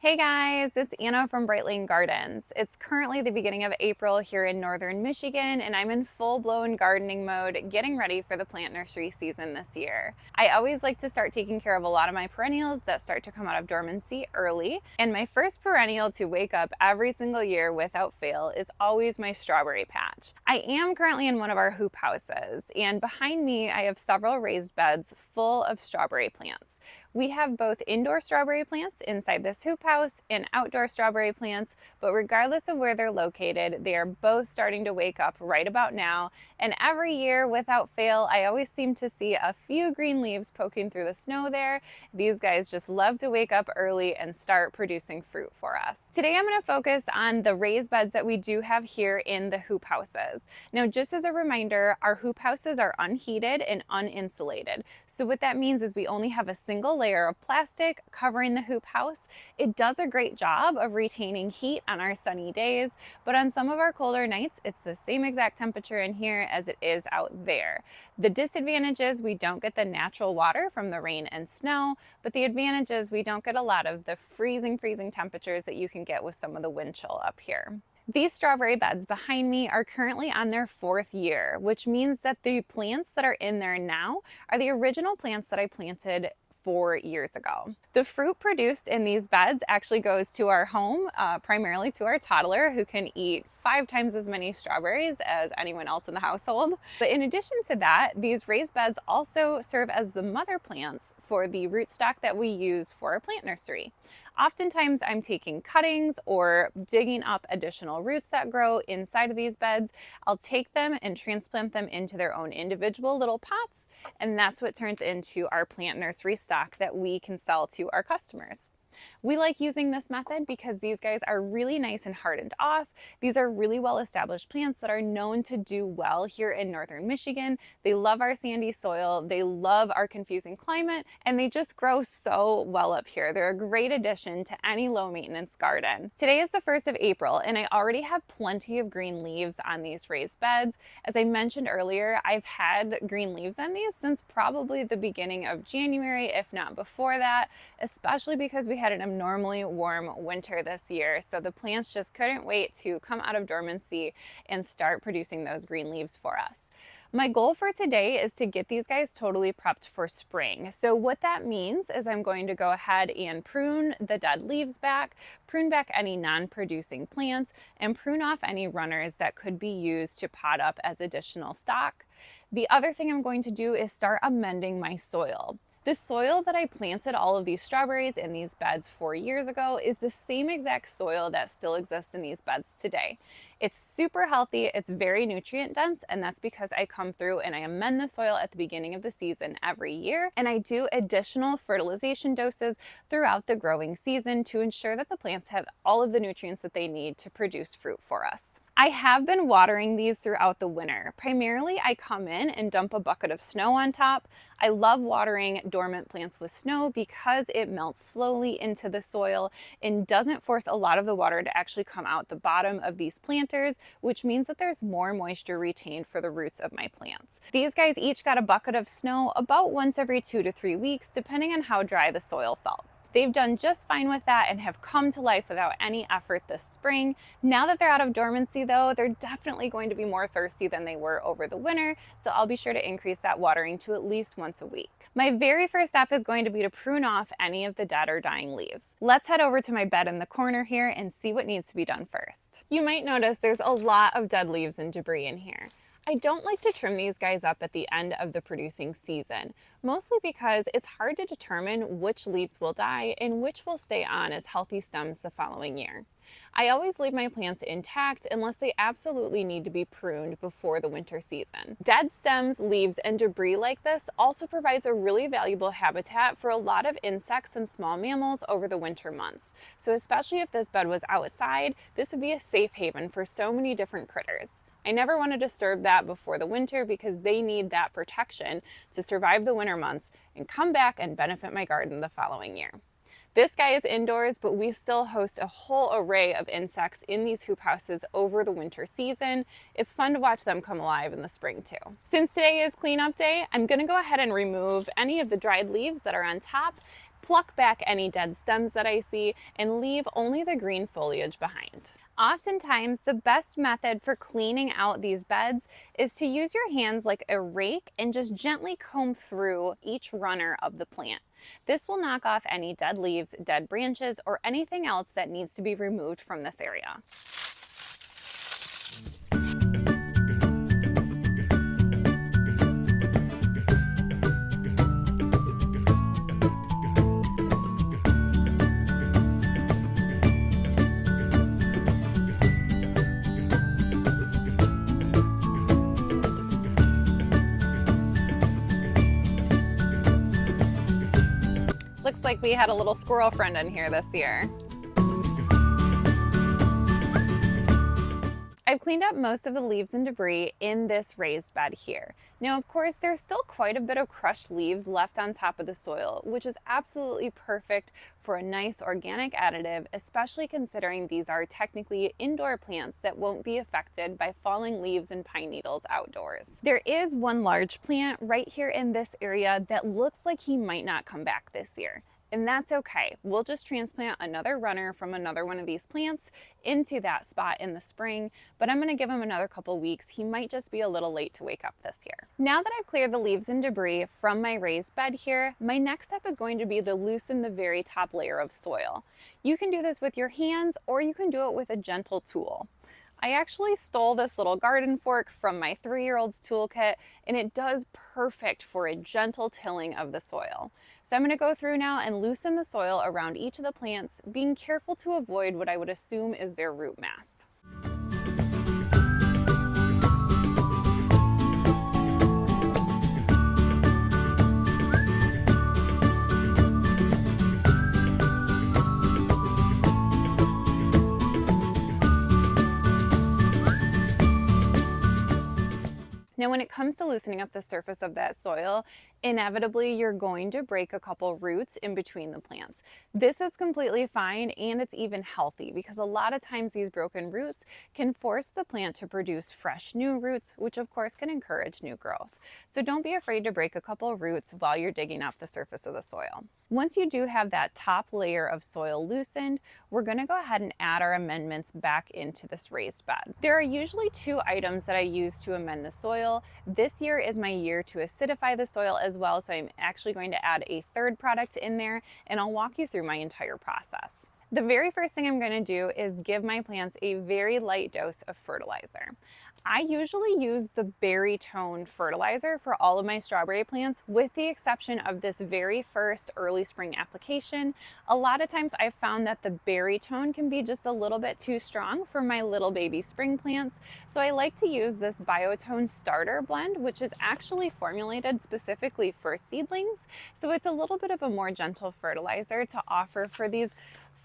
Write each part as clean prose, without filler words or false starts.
Hey guys, it's Anna from Bright Lane Gardens. It's currently the beginning of April here in northern Michigan, and I'm in full-blown gardening mode, getting ready for the plant nursery season this year. I always like to start taking care of a lot of my perennials that start to come out of dormancy early, and my first perennial to wake up every single year without fail is always my strawberry patch. I am currently in one of our hoop houses, and behind me I have several raised beds full of strawberry plants. We have both indoor strawberry plants inside this hoop house and outdoor strawberry plants, but regardless of where they're located, they are both starting to wake up right about now. And every year, without fail, I always seem to see a few green leaves poking through the snow there. These guys just love to wake up early and start producing fruit for us. Today, I'm going to focus on the raised beds that we do have here in the hoop houses. Now, just as a reminder, our hoop houses are unheated and uninsulated. So what that means is we only have a single layer of plastic covering the hoop house. It does a great job of retaining heat on our sunny days, but on some of our colder nights, it's the same exact temperature in here as it is out there. The disadvantage is we don't get the natural water from the rain and snow, but the advantage is we don't get a lot of the freezing temperatures that you can get with some of the wind chill up here. These strawberry beds behind me are currently on their 4th year, which means that the plants that are in there now are the original plants that I planted 4 years ago. The fruit produced in these beds actually goes to our home, primarily to our toddler, who can eat 5 times as many strawberries as anyone else in the household. But in addition to that, these raised beds also serve as the mother plants for the rootstock that we use for our plant nursery. Oftentimes I'm taking cuttings or digging up additional roots that grow inside of these beds. I'll take them and transplant them into their own individual little pots, and that's what turns into our plant nursery stock that we can sell to our customers. We like using this method because these guys are really nice and hardened off. These are really well-established plants that are known to do well here in northern Michigan. They love our sandy soil, they love our confusing climate, and they just grow so well up here. They're a great addition to any low-maintenance garden. Today is the 1st of April, and I already have plenty of green leaves on these raised beds. As I mentioned earlier, I've had green leaves on these since probably the beginning of January, if not before that, especially because we had an abnormally warm winter this year, so the plants just couldn't wait to come out of dormancy and start producing those green leaves for us. My goal for today is to get these guys totally prepped for spring. So what that means is I'm going to go ahead and prune the dead leaves back, prune back any non-producing plants, and prune off any runners that could be used to pot up as additional stock. The other thing I'm going to do is start amending my soil. The soil that I planted all of these strawberries in these beds 4 years ago is the same exact soil that still exists in these beds today. It's super healthy, it's very nutrient dense, and that's because I come through and I amend the soil at the beginning of the season every year, and I do additional fertilization doses throughout the growing season to ensure that the plants have all of the nutrients that they need to produce fruit for us. I have been watering these throughout the winter. Primarily, I come in and dump a bucket of snow on top. I love watering dormant plants with snow because it melts slowly into the soil and doesn't force a lot of the water to actually come out the bottom of these planters, which means that there's more moisture retained for the roots of my plants. These guys each got a bucket of snow about once every 2 to 3 weeks, depending on how dry the soil felt. They've done just fine with that and have come to life without any effort this spring. Now that they're out of dormancy though, they're definitely going to be more thirsty than they were over the winter, so I'll be sure to increase that watering to at least once a week. My very first step is going to be to prune off any of the dead or dying leaves. Let's head over to my bed in the corner here and see what needs to be done first. You might notice there's a lot of dead leaves and debris in here. I don't like to trim these guys up at the end of the producing season, mostly because it's hard to determine which leaves will die and which will stay on as healthy stems the following year. I always leave my plants intact unless they absolutely need to be pruned before the winter season. Dead stems, leaves, and debris like this also provides a really valuable habitat for a lot of insects and small mammals over the winter months. So especially if this bed was outside, this would be a safe haven for so many different critters. I never want to disturb that before the winter because they need that protection to survive the winter months and come back and benefit my garden the following year. This guy is indoors, but we still host a whole array of insects in these hoop houses over the winter season. It's fun to watch them come alive in the spring too. Since today is cleanup day, I'm going to go ahead and remove any of the dried leaves that are on top, pluck back any dead stems that I see, and leave only the green foliage behind. Oftentimes, the best method for cleaning out these beds is to use your hands like a rake and just gently comb through each runner of the plant. This will knock off any dead leaves, dead branches, or anything else that needs to be removed from this area. Looks like we had a little squirrel friend in here this year. I've cleaned up most of the leaves and debris in this raised bed here. Now, of course, there's still quite a bit of crushed leaves left on top of the soil, which is absolutely perfect for a nice organic additive, especially considering these are technically indoor plants that won't be affected by falling leaves and pine needles outdoors. There is one large plant right here in this area that looks like he might not come back this year. And that's okay. We'll just transplant another runner from another one of these plants into that spot in the spring, but I'm going to give him another couple weeks. He might just be a little late to wake up this year. Now that I've cleared the leaves and debris from my raised bed here, my next step is going to be to loosen the very top layer of soil. You can do this with your hands, or you can do it with a gentle tool. I actually stole this little garden fork from my 3-year-old's toolkit, and it does perfect for a gentle tilling of the soil. So I'm going to go through now and loosen the soil around each of the plants, being careful to avoid what I would assume is their root mass. Now, when it comes to loosening up the surface of that soil, inevitably you're going to break a couple roots in between the plants. This is completely fine, and it's even healthy because a lot of times these broken roots can force the plant to produce fresh new roots, which of course can encourage new growth. So don't be afraid to break a couple roots while you're digging up the surface of the soil. Once you do have that top layer of soil loosened, we're going to go ahead and add our amendments back into this raised bed. There are usually 2 items that I use to amend the soil. This year is my year to acidify the soil as well, so I'm actually going to add a 3rd product in there, and I'll walk you through my entire process. The very first thing I'm going to do is give my plants a very light dose of fertilizer. I usually use the berry tone fertilizer for all of my strawberry plants, with the exception of this very first early spring application. A lot of times I've found that the berry tone can be just a little bit too strong for my little baby spring plants, so I like to use this Biotone starter blend, which is actually formulated specifically for seedlings. So it's a little bit of a more gentle fertilizer to offer for these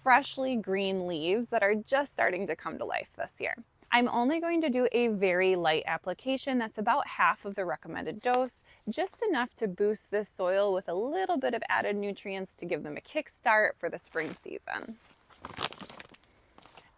freshly green leaves that are just starting to come to life this year. I'm only going to do a very light application that's about half of the recommended dose, just enough to boost this soil with a little bit of added nutrients to give them a kickstart for the spring season.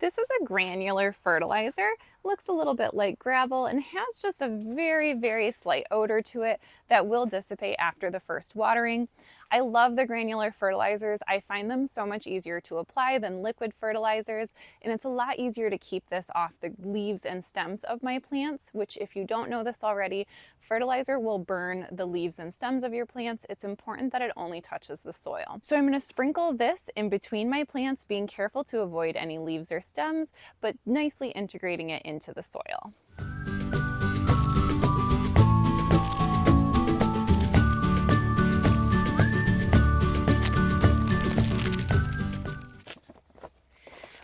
This is a granular fertilizer, looks a little bit like gravel, and has just a very, very slight odor to it that will dissipate after the first watering. I love the granular fertilizers. I find them so much easier to apply than liquid fertilizers, and it's a lot easier to keep this off the leaves and stems of my plants, which, if you don't know this already, fertilizer will burn the leaves and stems of your plants. It's important that it only touches the soil. So I'm going to sprinkle this in between my plants, being careful to avoid any leaves or stems, but nicely integrating it into the soil.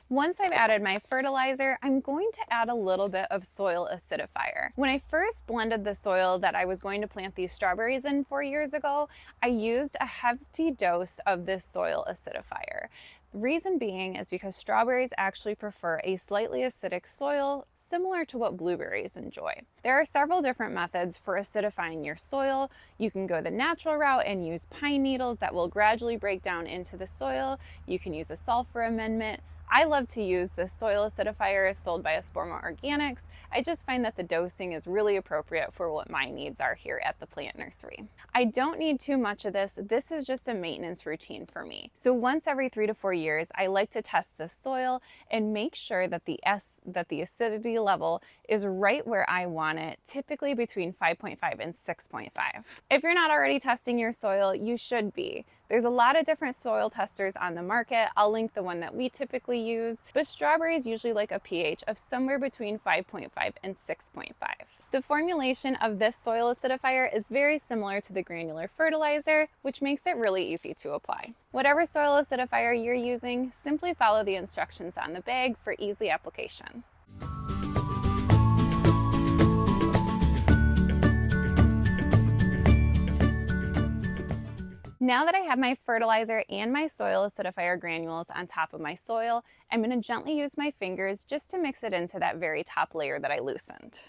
Once I've added my fertilizer, I'm going to add a little bit of soil acidifier. When I first blended the soil that I was going to plant these strawberries in 4 years ago, I used a hefty dose of this soil acidifier. Reason being is because strawberries actually prefer a slightly acidic soil, similar to what blueberries enjoy. There are several different methods for acidifying your soil. You can go the natural route and use pine needles that will gradually break down into the soil. You can use a sulfur amendment. I love to use this soil acidifier sold by Asporma Organics. I just find that the dosing is really appropriate for what my needs are here at the plant nursery. I don't need too much of this. This is just a maintenance routine for me. So once every 3 to 4 years, I like to test the soil and make sure that the acidity level is right where I want it, typically between 5.5 and 6.5. If you're not already testing your soil, you should be. There's a lot of different soil testers on the market. I'll link the one that we typically use, but strawberries usually like a pH of somewhere between 5.5 and 6.5. The formulation of this soil acidifier is very similar to the granular fertilizer, which makes it really easy to apply. Whatever soil acidifier you're using, simply follow the instructions on the bag for easy application. Now that I have my fertilizer and my soil acidifier granules on top of my soil, I'm going to gently use my fingers just to mix it into that very top layer that I loosened.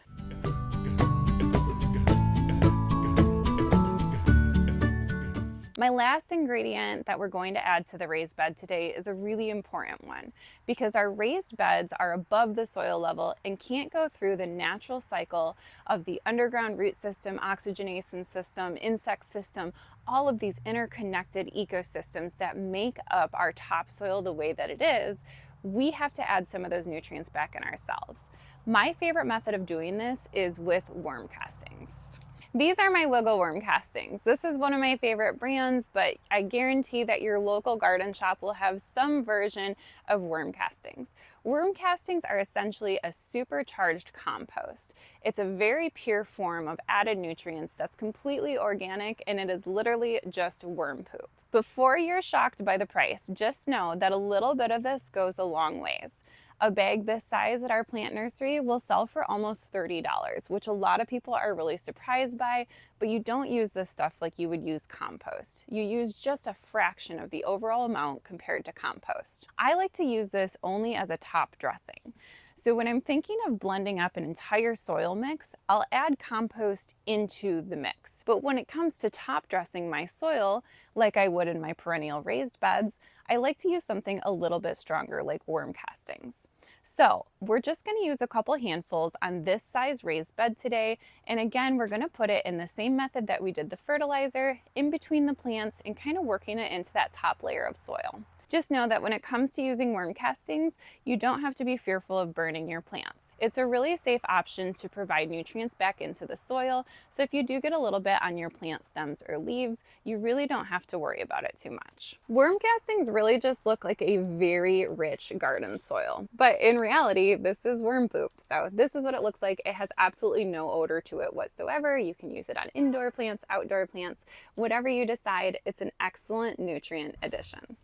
My last ingredient that we're going to add to the raised bed today is a really important one because our raised beds are above the soil level and can't go through the natural cycle of the underground root system, oxygenation system, insect system, all of these interconnected ecosystems that make up our topsoil the way that it is. We have to add some of those nutrients back in ourselves. My favorite method of doing this is with worm castings. These are my wiggle worm castings. This is one of my favorite brands, but I guarantee that your local garden shop will have some version of worm castings. Worm castings are essentially a supercharged compost. It's a very pure form of added nutrients that's completely organic, and it is literally just worm poop. Before you're shocked by the price, just know that a little bit of this goes a long ways. A bag this size at our plant nursery will sell for almost $30, which a lot of people are really surprised by, but you don't use this stuff like you would use compost. You use just a fraction of the overall amount compared to compost. I like to use this only as a top dressing. So when I'm thinking of blending up an entire soil mix, I'll add compost into the mix. But when it comes to top dressing my soil, like I would in my perennial raised beds, I like to use something a little bit stronger like worm castings. So we're just going to use a couple handfuls on this size raised bed today. And again, we're going to put it in the same method that we did the fertilizer, in between the plants and kind of working it into that top layer of soil. Just know that when it comes to using worm castings, you don't have to be fearful of burning your plants. It's a really safe option to provide nutrients back into the soil, so if you do get a little bit on your plant stems or leaves, you really don't have to worry about it too much. Worm castings really just look like a very rich garden soil, but in reality, this is worm poop. So this is what it looks like. It has absolutely no odor to it whatsoever. You can use it on indoor plants, outdoor plants, whatever you decide. It's an excellent nutrient addition.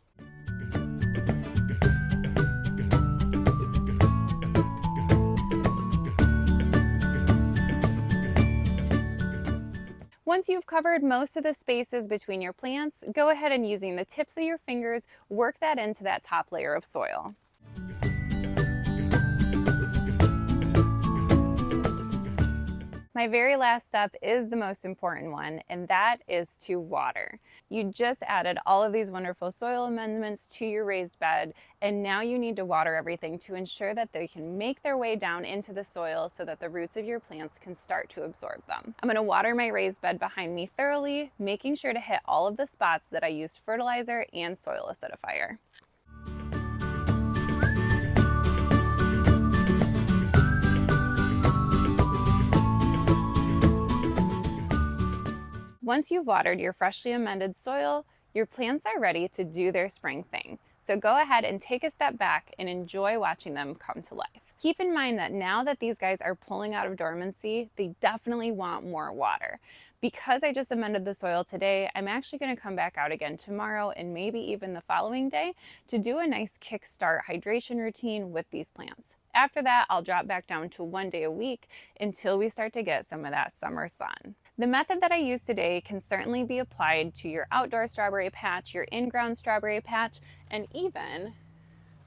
Once you've covered most of the spaces between your plants, go ahead and using the tips of your fingers, work that into that top layer of soil. My very last step is the most important one, and that is to water. You just added all of these wonderful soil amendments to your raised bed, and now you need to water everything to ensure that they can make their way down into the soil so that the roots of your plants can start to absorb them. I'm going to water my raised bed behind me thoroughly, making sure to hit all of the spots that I used fertilizer and soil acidifier. Once you've watered your freshly amended soil, your plants are ready to do their spring thing. So go ahead and take a step back and enjoy watching them come to life. Keep in mind that now that these guys are pulling out of dormancy, they definitely want more water. Because I just amended the soil today, I'm actually going to come back out again tomorrow and maybe even the following day to do a nice kickstart hydration routine with these plants. After that, I'll drop back down to 1 day a week until we start to get some of that summer sun. The method that I use today can certainly be applied to your outdoor strawberry patch, your in-ground strawberry patch, and even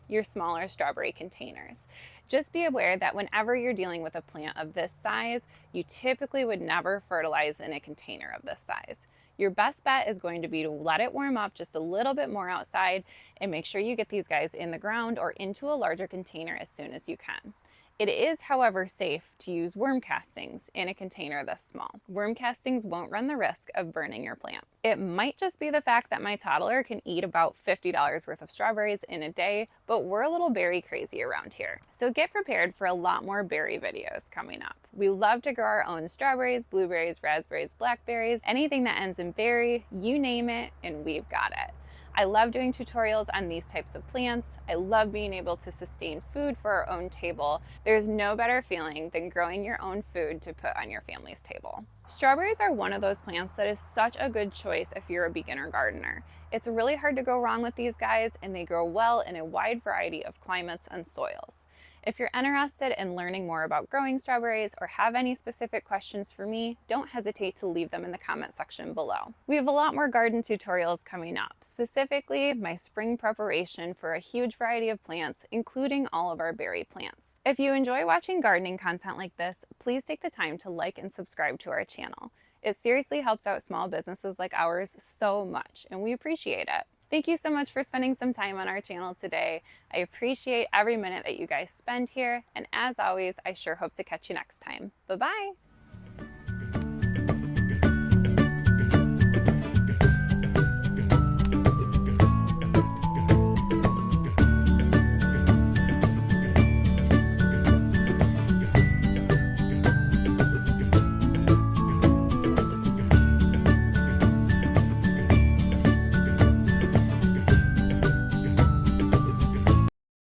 your smaller strawberry containers. Just be aware that whenever you're dealing with a plant of this size, you typically would never fertilize in a container of this size. Your best bet is going to be to let it warm up just a little bit more outside and make sure you get these guys in the ground or into a larger container as soon as you can. It is, however, safe to use worm castings in a container this small. Worm castings won't run the risk of burning your plant. It might just be the fact that my toddler can eat about $50 worth of strawberries in a day, but we're a little berry crazy around here. So get prepared for a lot more berry videos coming up. We love to grow our own strawberries, blueberries, raspberries, blackberries, anything that ends in berry, you name it, and we've got it. I love doing tutorials on these types of plants. I love being able to sustain food for our own table. There's no better feeling than growing your own food to put on your family's table. Strawberries are one of those plants that is such a good choice if you're a beginner gardener. It's really hard to go wrong with these guys, and they grow well in a wide variety of climates and soils. If you're interested in learning more about growing strawberries or have any specific questions for me, don't hesitate to leave them in the comment section below. We have a lot more garden tutorials coming up, specifically my spring preparation for a huge variety of plants, including all of our berry plants. If you enjoy watching gardening content like this, please take the time to like and subscribe to our channel. It seriously helps out small businesses like ours so much, and we appreciate it. Thank you so much for spending some time on our channel today. I appreciate every minute that you guys spend here, and as always, I sure hope to catch you next time. Bye-bye!